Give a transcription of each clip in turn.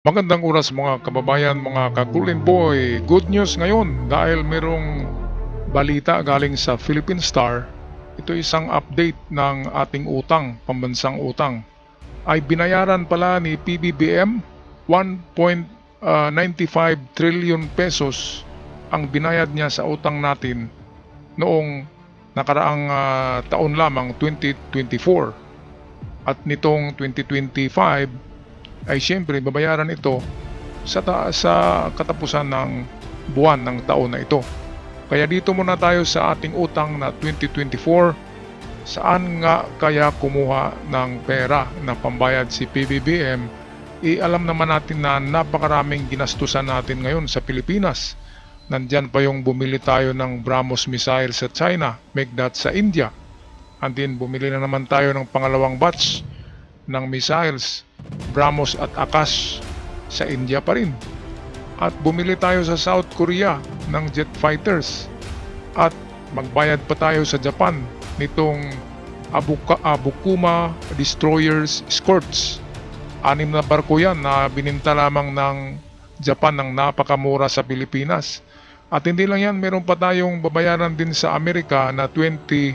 Magandang oras mga kababayan, mga ka-Kulin Boy. Good news ngayon dahil merong balita galing sa Philippine Star. Ito isang update ng ating utang, pambansang utang. Ay binayaran pala ni PBBM 1.95 trillion pesos ang binayad niya sa utang natin noong nakaraang taon lamang 2024. At nitong 2025 ay siyempre babayaran ito sa katapusan ng buwan ng taon na ito. Kaya dito muna tayo sa ating utang na 2024. Saan nga kaya kumuha ng pera na pambayad si PBBM? Alam naman natin na napakaraming ginastusan natin ngayon sa Pilipinas. Nandyan pa yung bumili tayo ng BrahMos missile sa China, Megdat sa India. And then bumili na naman tayo ng pangalawang batch ng missiles, BrahMos at Akash sa India pa rin. At bumili tayo sa South Korea ng jet fighters. At magbayad pa tayo sa Japan nitong Abukuma Destroyers Escorts. 6 na barko yan na bininta lamang ng Japan ng napakamura sa Pilipinas. At hindi lang yan, meron pa tayong babayaran din sa Amerika na 20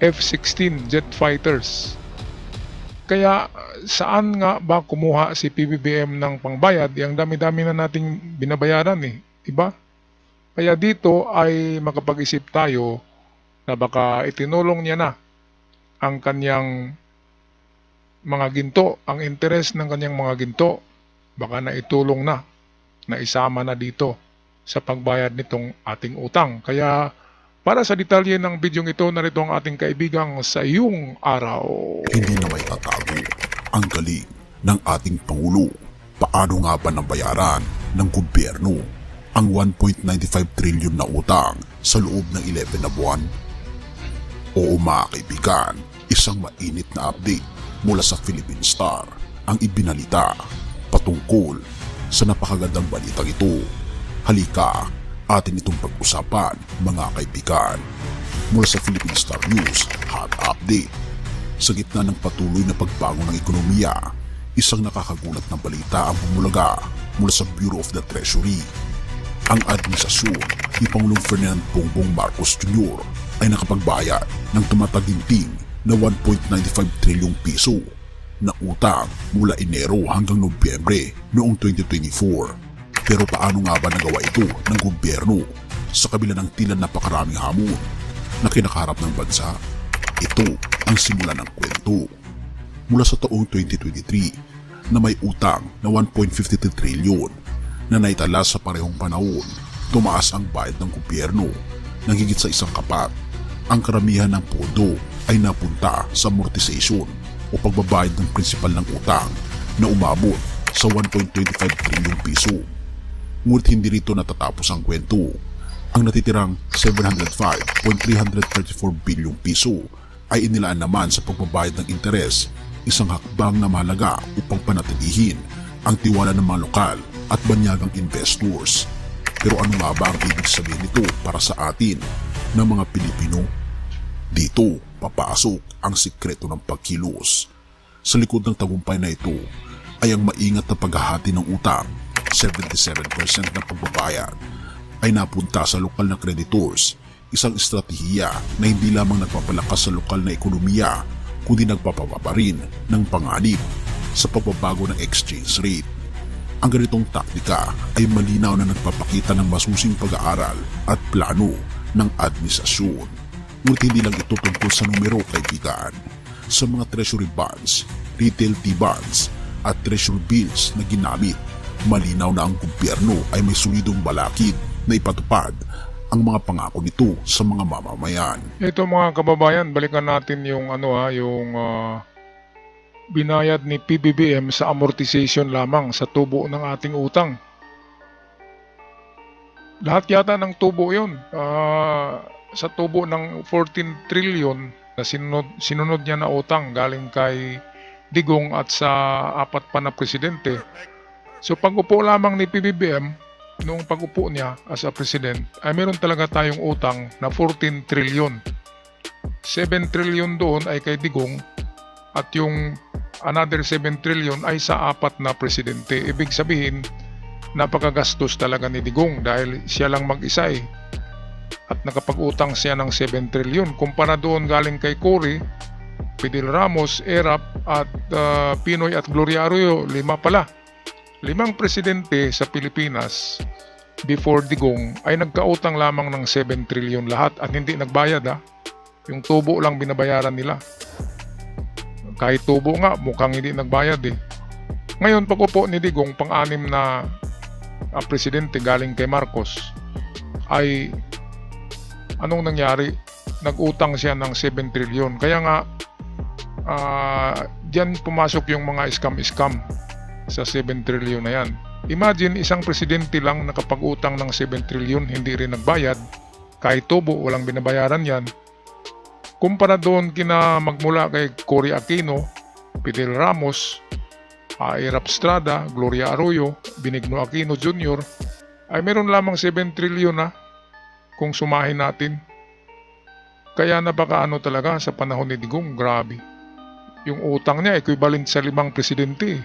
F-16 jet fighters. Kaya saan nga ba kumuha si PBBM ng pangbayad? Yang dami-dami na nating binabayaran diba? Kaya dito ay makapag-isip tayo na baka itinulong niya na ang kanyang mga ginto, ang interes ng kanyang mga ginto, baka naitulong na isama na dito sa pagbayad nitong ating utang. Kaya para sa detalye ng bidyong ito, narito ang ating kaibigang sa iyong araw. Hindi na may tatago ang galing ng ating Pangulo. Paano nga ba nabayaran ng gobyerno ang 1.95 trillion na utang sa loob ng 11 na buwan? Oo mga kaibigan, isang mainit na update mula sa Philippine Star ang ibinalita patungkol sa napakagandang balitang ito. Halika, atin itong pag-usapan mga kaibigan. Mula sa Philippine Star News Hot Update. Sa gitna ng patuloy na pagbago ng ekonomiya, isang nakakagulat na balita ang bumulaga mula sa Bureau of the Treasury. Ang administrasyon ni Pangulong Ferdinand Bongbong Marcos Jr. ay nakapagbayad ng tumataginting na 1.95 trilyong piso na utang mula Enero hanggang Nobyembre noong 2024. Pero paano nga ba nagawa ito ng gobyerno sa kabila ng tila napakaraming hamon na kinakaharap ng bansa? Ito ang simula ng kwento. Mula sa taong 2023 na may utang na 1.53 trilyon na naitala sa parehong panahon, tumaas ang bayad ng gobyerno ng higit sa isang kapat. Ang karamihan ng pondo ay napunta sa amortization o pagbabayad ng prinsipal ng utang na umabot sa 1.25 trilyong piso. Ngunit hindi rito natatapos ang kwento. Ang natitirang 705.334 bilyong piso ay inilaan naman sa pagbabayad ng interes, isang hakbang na mahalaga upang panatilihin ang tiwala ng mga lokal at banyagang investors. Pero ano nga ba ang ibig sabihin nito para sa atin ng mga Pilipino? Dito papasok ang sikreto ng pagkilos. Sa likod ng tagumpay na ito ay ang maingat na paghahati ng utang. 77% ng pagbabayad ay napunta sa lokal na creditors, isang estratehiya na hindi lamang nagpapalakas sa lokal na ekonomiya kundi nagpapababa rin ng panganib sa pagbabago ng exchange rate. Ang ganitong taktika ay malinaw na nagpapakita ng masusing pag-aaral at plano ng administrasyon. Ngunit hindi lang ito tungkol sa numero, kaibigan. Sa mga treasury bonds, retail T-bonds at treasury bills na ginamit, malinaw na ang gobyerno ay may solidong balakid na ipatupad ang mga pangako nito sa mga mamamayan. Ito mga kababayan, balikan natin yung binayad ni PBBM sa amortization lamang sa tubo ng ating utang. Lahat yata ng tubo yun. Sa tubo ng 14 trillion na sinunod niya na utang galing kay Digong at sa 4 pa na presidente. So pag-upo lamang ni PBBM, noong pag-upo niya as a president, ay meron talaga tayong utang na 14 trillion. 7 trillion doon ay kay Digong at yung another 7 trillion ay sa 4 na presidente. Ibig sabihin, napakagastos talaga ni Digong dahil siya lang mag-isa eh. At nakapag-utang siya ng 7 trillion. Kumpara doon galing kay Cory, Fidel Ramos, Erap at Pinoy at Gloria Arroyo, 5 pala. 5 presidente sa Pilipinas before Digong ay nagkautang lamang ng 7 trillion lahat at hindi nagbayad ha. Yung tubo lang binabayaran nila. Kahit tubo nga, mukhang hindi nagbayad eh. Ngayon, pag-upo ni Digong, pang-anim na presidente galing kay Marcos, ay anong nangyari? Nag-utang siya ng 7 trillion. Kaya nga, diyan pumasok yung mga scam-scam sa 7 trillion na yan. Imagine, isang presidente lang nakapag-utang ng 7 trillion, hindi rin nagbayad. Kahit tubo, walang binabayaran yan. Kumpara doon kina magmula kay Cory Aquino, Fidel Ramos, Erap Estrada, Gloria Arroyo, Benigno Aquino Jr. ay meron lamang 7 trillion na kung sumahin natin. Kaya napakaano talaga sa panahon ni Digong, grabe. Yung utang niya equivalent sa 5 presidente.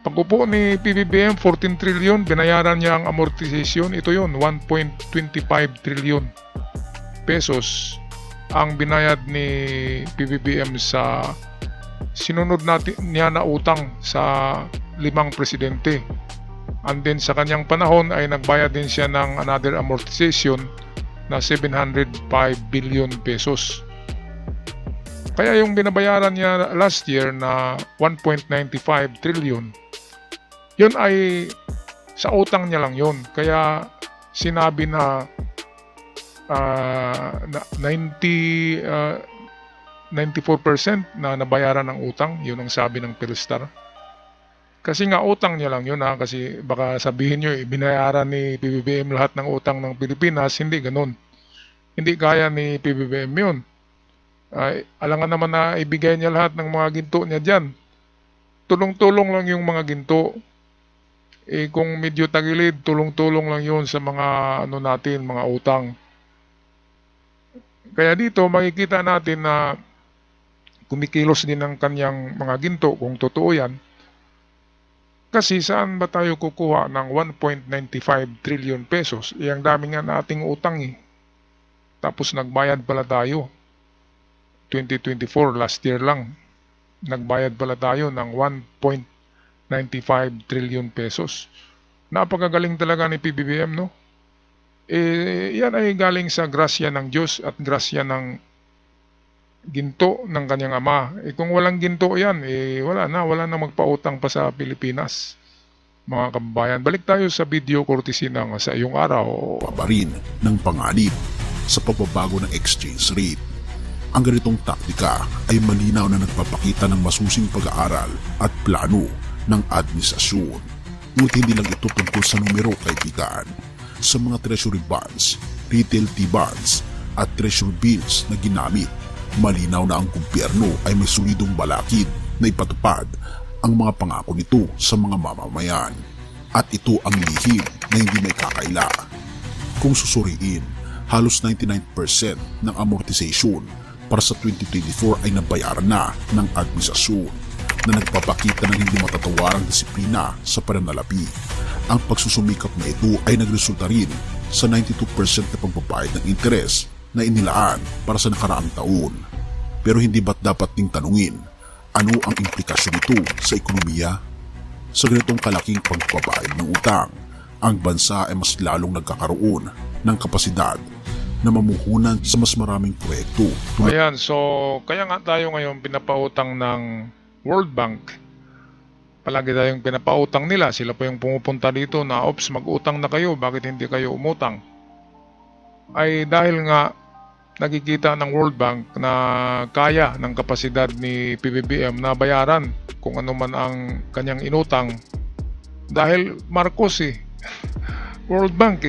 Pag-upo ni PBBM, 14 trillion, binayaran niya ang amortization, ito yun, 1.25 trillion pesos ang binayad ni PBBM sa sinunod natin niya na utang sa 5 presidente. And then sa kanyang panahon ay nagbayad din siya ng another amortization na 705 billion pesos. Kaya yung binabayaran niya last year na 1.95 trillion, yun ay sa utang niya lang yun. Kaya sinabi na 94% na nabayaran ng utang, yun ang sabi ng Philstar. Kasi nga utang niya lang yun ha, kasi baka sabihin nyo binayaran ni PBBM lahat ng utang ng Pilipinas, hindi ganun. Hindi kaya ni PBBM yun. Alangan naman na ibigay niya lahat ng mga ginto niya dyan. Tulong-tulong lang yung mga ginto. Kung medyo tagilid, tulong-tulong lang yun sa mga natin, mga utang. Kaya dito makikita natin na kumikilos din ang kanyang mga ginto kung totoo yan. Kasi saan ba tayo kukuha ng 1.95 trillion pesos? Ang dami nga nating utang eh. Tapos nagbayad pala tayo. 2024, last year lang. Nagbayad pala tayo ng 1.95 trillion pesos. Napakagaling talaga ni PBBM, no? Yan ay galing sa grasya ng Diyos at grasya ng ginto ng kanyang ama. Kung walang ginto yan, wala na magpautang pa sa Pilipinas. Mga kababayan, balik tayo sa video courtesy ng Sa Iyong Araw. Pabarin ng panganib sa pagbabago ng exchange rate. Ang ganitong taktika ay malinaw na nagpapakita ng masusing pag-aaral at plano ng administrasyon. Ngunit hindi lang ito tungkol sa numero, kaibigan. Sa mga treasury bonds, retail T-bonds at treasury bills na ginamit, malinaw na ang gobyerno ay may solidong balakid na ipatupad ang mga pangako nito sa mga mamamayan. At ito ang lihim na hindi may kakaila. Kung susuriin, halos 99% ng amortization para sa 2024 ay nabayaran na ng administrasyon na nagpapakita ng hindi matatawarang disiplina sa pananalapi. Ang pagsusumikap na ito ay nagresulta rin sa 92% na pagbabayad ng interes na inilaan para sa nakaraang taon. Pero hindi ba't dapat ding tanungin, ano ang implikasyon nito sa ekonomiya? Sa ganitong kalaking pagbabayad ng utang, ang bansa ay mas lalong nagkakaroon ng kapasidad na mamuhunan sa mas maraming proyekto. Ayan, so kaya nga tayo ngayon pinapautang ng World Bank. Palagi tayong pinapautang nila. Sila pa yung pumupunta dito na, ops, mag-utang na kayo, bakit hindi kayo umutang? Ay dahil nga nakikita ng World Bank na kaya ng kapasidad ni PBBM na bayaran kung ano man ang kanyang inutang. Dahil Marcos World Bank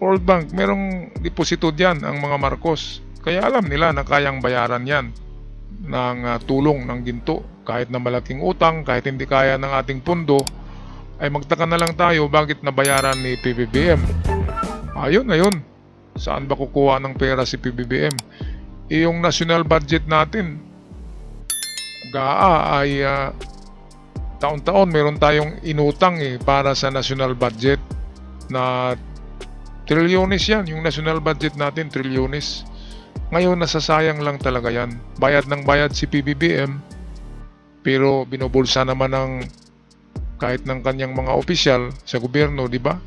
World Bank, merong deposito dyan ang mga Marcos. Kaya alam nila na kayang bayaran yan ng tulong ng ginto. Kahit na malaking utang, kahit hindi kaya ng ating pundo, ay magtaka na lang tayo bakit nabayaran ni PBBM. Ayun na yun. Saan ba kukuha ng pera si PBBM? Yung national budget natin, GAA ay taon-taon meron tayong inutang para sa national budget na trilyones yan. Yung national budget natin, trilyones. Ngayon, nasasayang lang talaga yan. Bayad ng bayad si PBBM, pero binubulsa naman ng kahit ng kanyang mga opisyal sa gobyerno, di ba?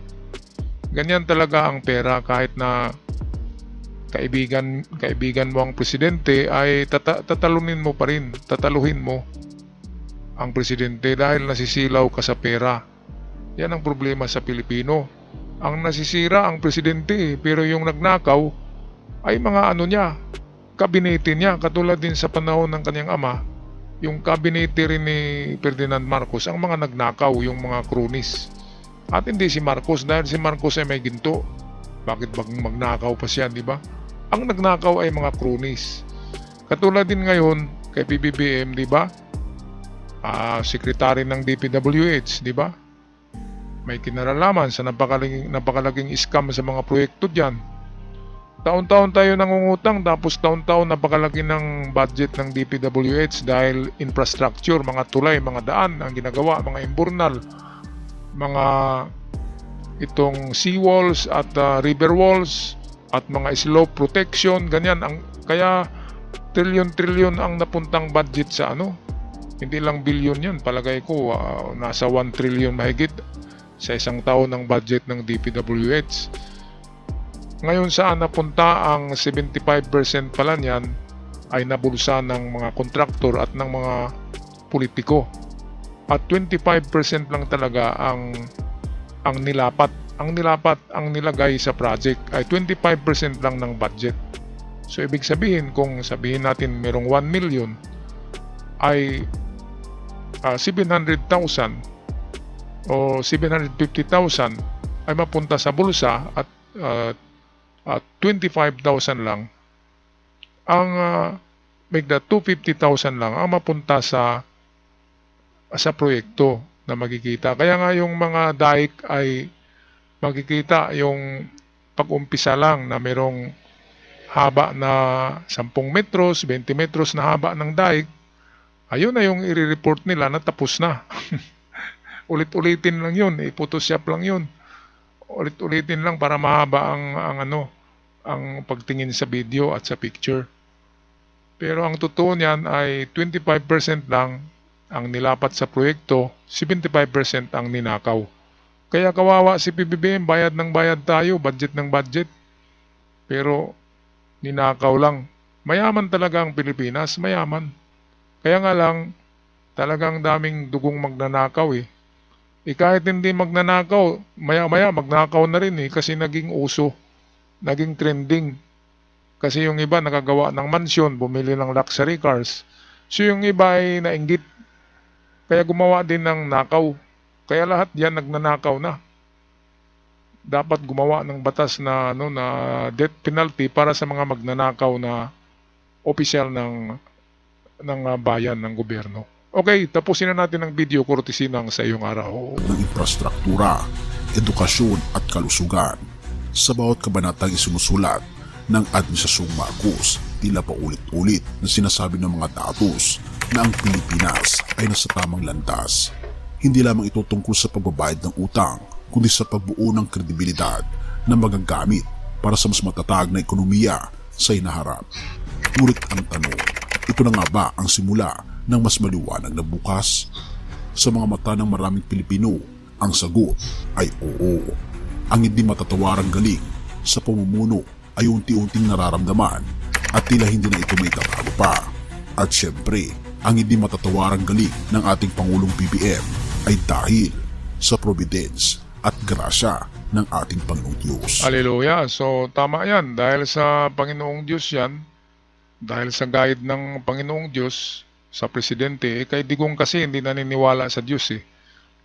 Ganyan talaga ang pera. Kahit na kaibigan mo ang presidente, ay tatalunin mo pa rin, tataluhin mo ang presidente dahil nasisilaw ka sa pera. Yan ang problema sa Pilipino. Ang nasisira ang presidente, pero yung nagnakaw ay mga niya, kabinete niya. Katulad din sa panahon ng kanyang ama, yung kabinete rin ni Ferdinand Marcos, ang mga nagnakaw, yung mga cronies. At hindi si Marcos, dahil si Marcos ay may ginto. Bakit bang magnakaw pa siya, di ba? Ang nagnakaw ay mga cronies. Katulad din ngayon kay PBBM, di ba? Sekretary ng DPWH, di ba? May kinaralaman sa napakalaging scam sa mga proyekto diyan. Taon-taon tayo nangungutang, tapos taon-taon napakalaki ng budget ng DPWH dahil infrastructure, mga tulay, mga daan ang ginagawa, mga imburnal, mga itong seawalls at river walls at mga slope protection, ganyan. Kaya trilyon-trilyon ang napuntang budget sa hindi lang bilyon yan, palagay ko nasa 1 trillion mahigit sa isang taon ng budget ng DPWH. Ngayon, saan napunta ang 75% pala niyan ay nabulsa ng mga kontraktor at ng mga politiko. At 25% lang talaga ang nilapat. Ang nilagay sa project ay 25% lang ng budget. So, ibig sabihin, kung sabihin natin merong 1 million, ay 700,000 o 750,000 ay mapunta sa bulsa at 25,000 lang ang magda 250,000 lang ang mapunta sa proyekto na makikita. Kaya nga yung mga daik ay makikita yung pag-umpisa lang na merong haba na 10 metros, 20 metros na haba ng daik. Ayun na yung i-report nila na tapos na. Ulit-ulitin lang yun, i-photoshop lang yun. Ulit-ulitin lang para mahaba ang pagtingin sa video at sa picture. Pero ang totoo niyan ay 25% lang ang nilapat sa proyekto, 75% ang ninakaw. Kaya kawawa si PBBM, bayad ng bayad tayo, budget ng budget. Pero ninakaw lang. Mayaman talaga ang Pilipinas, mayaman. Kaya nga lang, talagang daming dugong magnanakaw kahit hindi magnanakaw, maya-maya magnakaw na rin kasi naging uso, naging trending. Kasi yung iba nakagawa ng mansyon, bumili ng luxury cars. So yung iba ay nainggit. Kaya gumawa din ng nakaw. Kaya lahat yan nagnanakaw na. Dapat gumawa ng batas na death penalty para sa mga magnanakaw na opisyal ng bayan, ng gobyerno. Okay, tapusin na natin ang video courtesy ng Sa Iyong Araw. Ng infrastruktura, edukasyon at kalusugan. Sa bawat kabanatang isinusulat ng Administrasyong Marcos, tila paulit-ulit na sinasabi ng mga datos na ang Pilipinas ay nasa tamang landas. Hindi lamang ito tungkol sa pagbabayad ng utang, kundi sa pagbuo ng kredibilidad na magagamit para sa mas matatag na ekonomiya sa hinaharap. Ngunit ang tanong, ito na nga ba ang simula ng mas maliwanag na bukas? Sa mga mata ng maraming Pilipino, ang sagot ay oo. Ang hindi matatawarang galing sa pamumuno ay unti-unting nararamdaman at tila hindi na ito may tatago pa. At syempre, ang hindi matatawarang galing ng ating Pangulong BBM ay dahil sa providence at grasya ng ating Panginoong Diyos. Hallelujah! So tama yan, dahil sa Panginoong Diyos yan, dahil sa guide ng Panginoong Diyos sa presidente, kay Digong kasi hindi naniniwala sa Diyos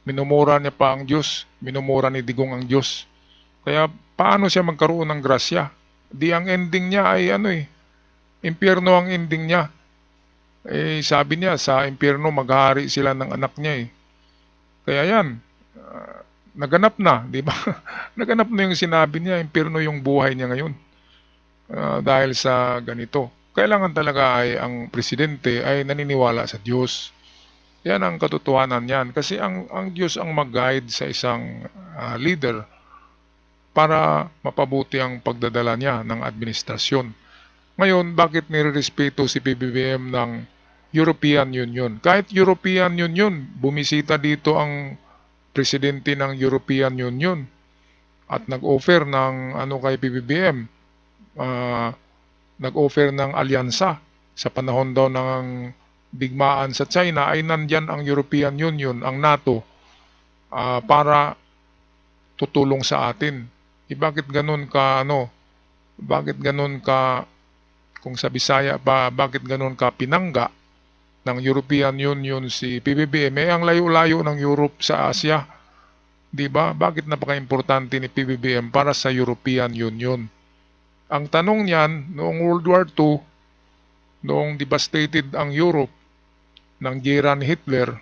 Minumura niya pa ang Diyos, minumura ni Digong ang Diyos. Kaya paano siya magkaroon ng grasya? Di ang ending niya ay impyerno ang ending niya. Sabi niya sa impyerno maghahari sila ng anak niya Kaya yan, naganap na, di ba? Naganap na yung sinabi niya, impyerno yung buhay niya ngayon. Dahil sa ganito. kailangan talaga ay ang presidente ay naniniwala sa Diyos. Yan ang katotohanan yan. Kasi ang Diyos ang mag-guide sa isang leader para mapabuti ang pagdadala niya ng administrasyon. Ngayon, bakit nirerespeto si PBBM ng European Union? Kahit European Union, bumisita dito ang presidente ng European Union at nag-offer ng kay PBBM, nag-offer ng alyansa sa panahon daw ng digmaan sa China ay nandyan ang European Union, ang NATO, para tutulong sa atin. Bakit ganun ka bakit ganun ka, kung sa Bisaya pa, bakit ganun ka pinangga ng European Union si PBBM? Ang layo-layo ng Europe sa Asia. 'Di ba? Bakit napaka-importante ni PBBM para sa European Union? Ang tanong niyan, noong World War II, noong devastated ang Europe ng giyera ni Hitler,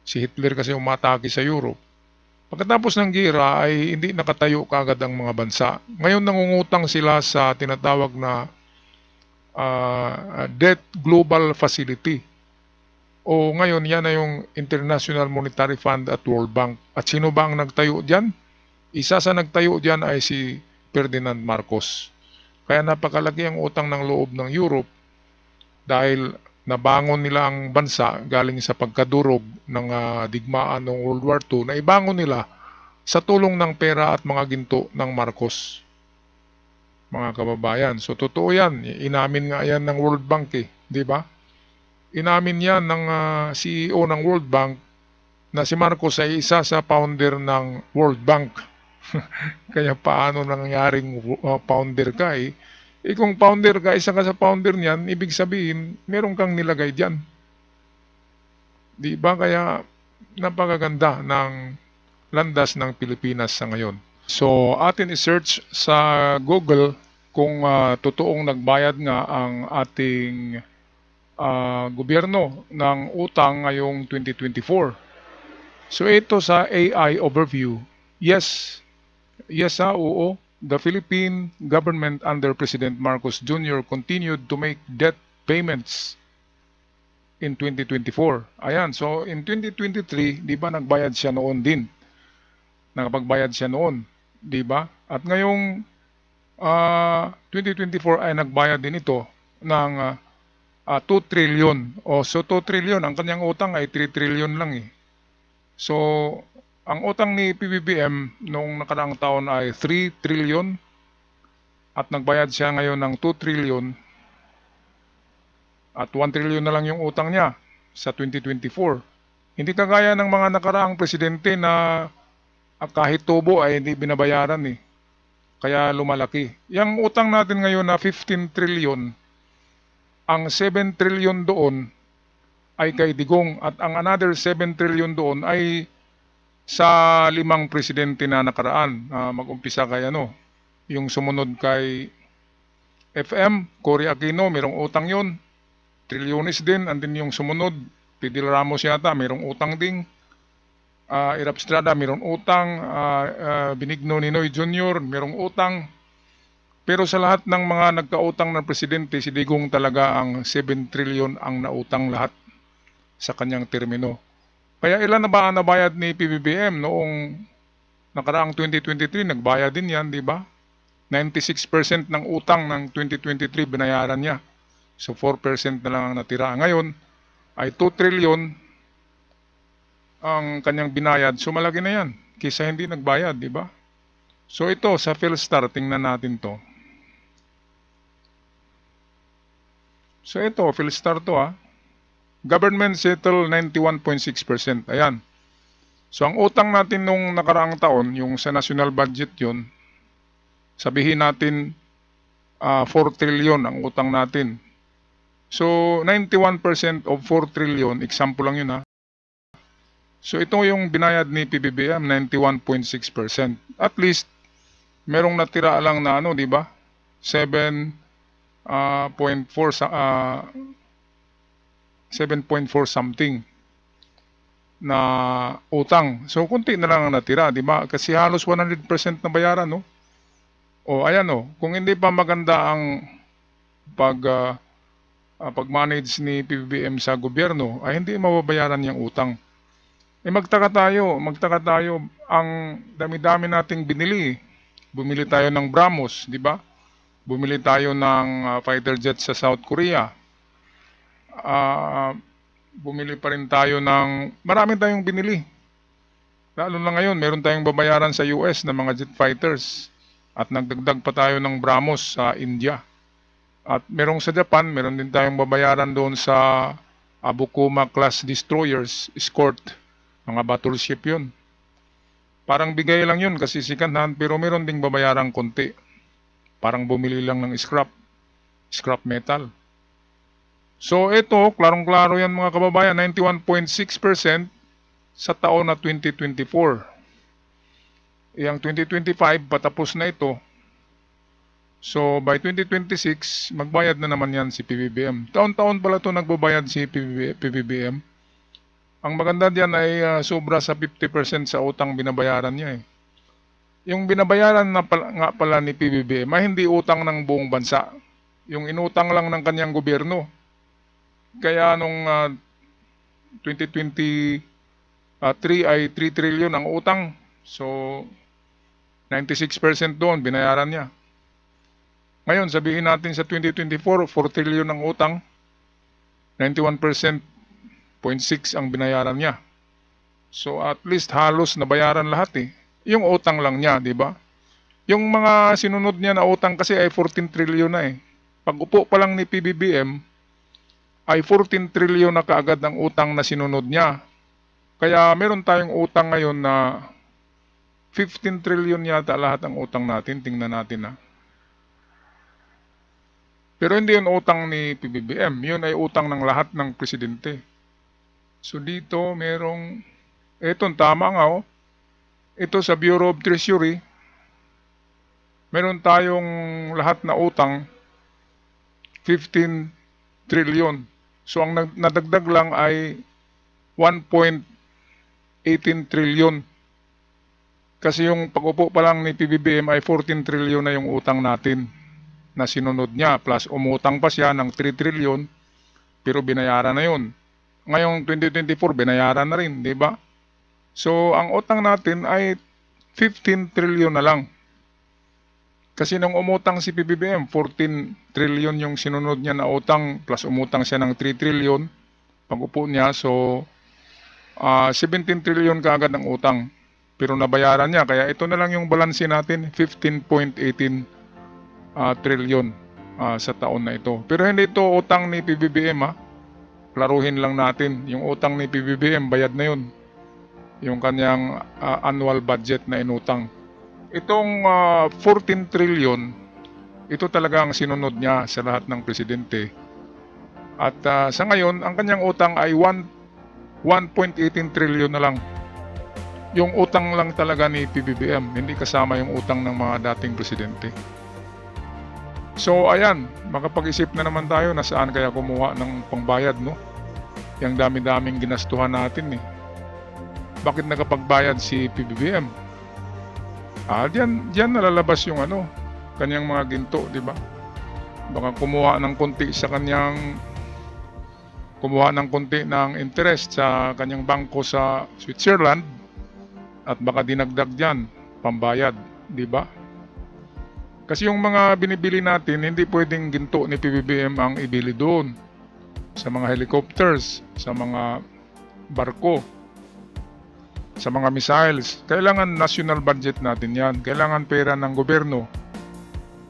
si Hitler kasi umatake sa Europe. Pagkatapos ng giyera ay hindi nakatayo kaagad ang mga bansa. Ngayon nangungutang sila sa tinatawag na Debt Global Facility. O ngayon yan na yung International Monetary Fund at World Bank. At sino ba ang nagtayo dyan? Isa sa nagtayo dyan ay si Ferdinand Marcos. Kaya napakalaki ang utang ng loob ng Europe dahil nabangon nila ang bansa galing sa pagkadurog ng digmaan ng World War II na ibangon nila sa tulong ng pera at mga ginto ng Marcos. Mga kababayan, so totoo yan. Inamin nga yan ng World Bank di ba? Inamin yan ng CEO ng World Bank na si Marcos ay isa sa founder ng World Bank. Kaya paano nangyaring founder ka kung founder ka, isa ka sa founder niyan, ibig sabihin, meron kang nilagay diyan. Di ba? Kaya napakaganda ng landas ng Pilipinas sa ngayon. So, atin i-search sa Google kung totoong nagbayad nga ang ating gobyerno ng utang ngayong 2024. So, ito sa AI overview. Yes, oo. The Philippine government under President Marcos Jr. continued to make debt payments in 2024. Ayan, so in 2023, di ba nagbayad siya noon din? Nakapagbayad siya noon, di ba? At ngayong 2024 ay nagbayad din ito ng 2 trillion. So 2 trillion, ang kanyang utang ay 3 trillion lang So, ang utang ni PBBM noong nakaraang taon ay 3 trillion at nagbayad siya ngayon ng 2 trillion at 1 trillion na lang yung utang niya sa 2024. Hindi kagaya ng mga nakaraang presidente na kahit tubo ay hindi binabayaran Kaya lumalaki. Yung utang natin ngayon na 15 trillion, ang 7 trillion doon ay kay Digong at ang another 7 trillion doon ay sa 5 presidente na nakaraan. Mag-umpisa kay yung sumunod kay FM, Cory Aquino, mayroong utang yun. Trilyones din, and then yung sumunod, Fidel Ramos yata, mayroong utang ding. Irap Estrada, mayroong utang. Benigno Ninoy Jr., mayroong utang. Pero sa lahat ng mga nagkautang na presidente, si Digong talaga ang 7 trillion ang nautang lahat sa kanyang termino. Kaya ilan na ba ang nabayad ni PBBM noong nakaraang 2023? Nagbayad din yan, di ba? 96% ng utang ng 2023 binayaran niya. So 4% na lang ang natira. Ngayon ay 2 trillion ang kanyang binayad. So malaki na yan kaysa hindi nagbayad, di ba? So ito sa Philstar, tingnan natin to. So ito, Philstar to Government settle 91.6%. Ayan. So ang utang natin nung nakaraang taon, yung sa national budget yun, sabihin natin 4 trillion ang utang natin. So 91% of 4 trillion, example lang yun So ito yung binayad ni PBBM, 91.6%. At least merong natira lang na di ba? 7.4 something na utang. So kunti na lang ang natira, di ba? Kasi halos 100% na bayaran, O ayan kung hindi pa maganda ang pag-manage ni PBBM sa gobyerno ay hindi mababayaran yung utang. Magtaka tayo, ang dami-dami nating binili. Bumili tayo ng BrahMos, di ba? Bumili tayo ng fighter jet sa South Korea. Bumili pa rin tayo ng, marami tayong binili. Lalo na ngayon, meron tayong babayaran sa US ng mga jet fighters. At nagdagdag pa tayo ng BrahMos sa India. At merong sa Japan, meron din tayong babayaran doon sa Abukuma class destroyers, escort, mga battleship yun. Parang bigay lang yun kasi second-hand, pero meron ding babayarang konti. Parang bumili lang ng scrap metal. So ito, klarong-klaro yan mga kababayan, 91.6% sa taon na 2024. Yang 2025, patapos na ito. So by 2026, magbayad na naman yan si PBBM. Taon-taon pala ito nagbabayad si PBBM. Ang maganda diyan ay sobra sa 50% sa utang binabayaran niya. Yung binabayaran na nga pala ni PBBM ay hindi utang ng buong bansa. Yung inutang lang ng kanyang gobyerno. Kaya nung 2023 ay 3 trillion ang utang. So 96% doon binayaran niya. Ngayon sabihin natin sa 2024, 4 trillion ang utang. 91% 0.6 ang binayaran niya. So at least halos nabayaran lahat Yung utang lang niya, di ba? Yung mga sinunod niya na utang kasi ay 14 trillion na Pag upo pa lang ni PBBM ay 14 trillion na kaagad ang utang na sinunod niya. Kaya meron tayong utang ngayon na 15 trillion yata lahat ang utang natin. Tingnan natin Pero hindi yun utang ni PBBM. Yun ay utang ng lahat ng presidente. So dito merong, etong tama nga ito sa Bureau of Treasury, meron tayong lahat na utang 15 trillion. So ang nadagdag lang ay 1.18 trillion. Kasi yung pag-upo pa lang ni PBBM ay 14 trillion na yung utang natin na sinunod niya. Plus umutang pa siya ng 3 trillion pero binayaran na yun. Ngayong 2024, binayaran na rin, di ba? So, ang utang natin ay 15 trillion na lang. Kasi nung umutang si PBBM, 14 trillion yung sinunod niya na utang, plus umutang siya ng 3 trillion pag-upo niya. So, 17 trillion kaagad ang utang. Pero nabayaran niya, kaya ito na lang yung balanse natin, 15.18 trillion sa taon na ito. Pero hindi ito utang ni PBBM Klaruhin lang natin, yung utang ni PBBM, bayad na yun. Yung kanyang annual budget na inutang. Itong 14 trillion, ito talaga ang sinunod niya sa lahat ng presidente. At sa ngayon, ang kanyang utang ay 1.18 trillion na lang. Yung utang lang talaga ni PBBM, hindi kasama yung utang ng mga dating presidente. So ayan, makapag-isip na naman tayo na saan kaya kumuha ng pangbayad, no? Yang dami-daming ginastuhan natin Bakit nakapagbayad si PBBM? Diyan nalalabas yung kanyang mga ginto, di ba? Baka kumuha ng konti ng interest sa kanyang bangko sa Switzerland at baka dinagdag diyan pambayad, di ba? Kasi yung mga binibili natin, hindi pwedeng ginto ni PBBM ang ibili doon. Sa mga helicopters, sa mga barko, sa mga missiles. Kailangan national budget natin yan. Kailangan pera ng gobyerno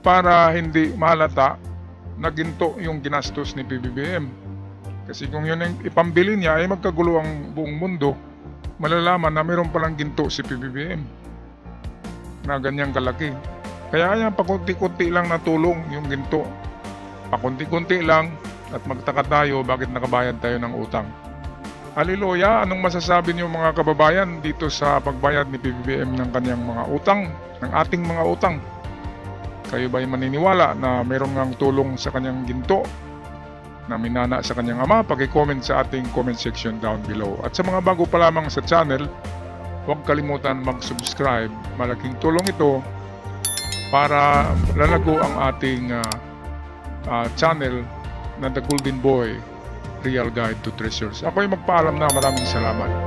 para hindi mahalata na ginto yung ginastos ni PBBM. Kasi kung yun ang ipambili niya, ay magkagulo ang buong mundo. Malalaman na mayroon palang ginto si PBBM na ganyang kalaki. Kaya yan, pakunti-kunti lang na tulong yung ginto. Pakunti-kunti lang at magtaka tayo bakit nakabayad tayo ng utang. Haleluya! Anong masasabi niyo mga kababayan dito sa pagbayad ni PBBM ng kanyang mga utang, ng ating mga utang? Kayo ba'y maniniwala na mayroong ngang tulong sa kanyang ginto na minana sa kanyang ama? Paki-comment sa ating comment section down below. At sa mga bago pa lamang sa channel, huwag kalimutan mag-subscribe. Malaking tulong ito para lalago ang ating channel na The Golden Boy Real Guide to Treasures. Ako'y magpaalam na. Maraming salamat.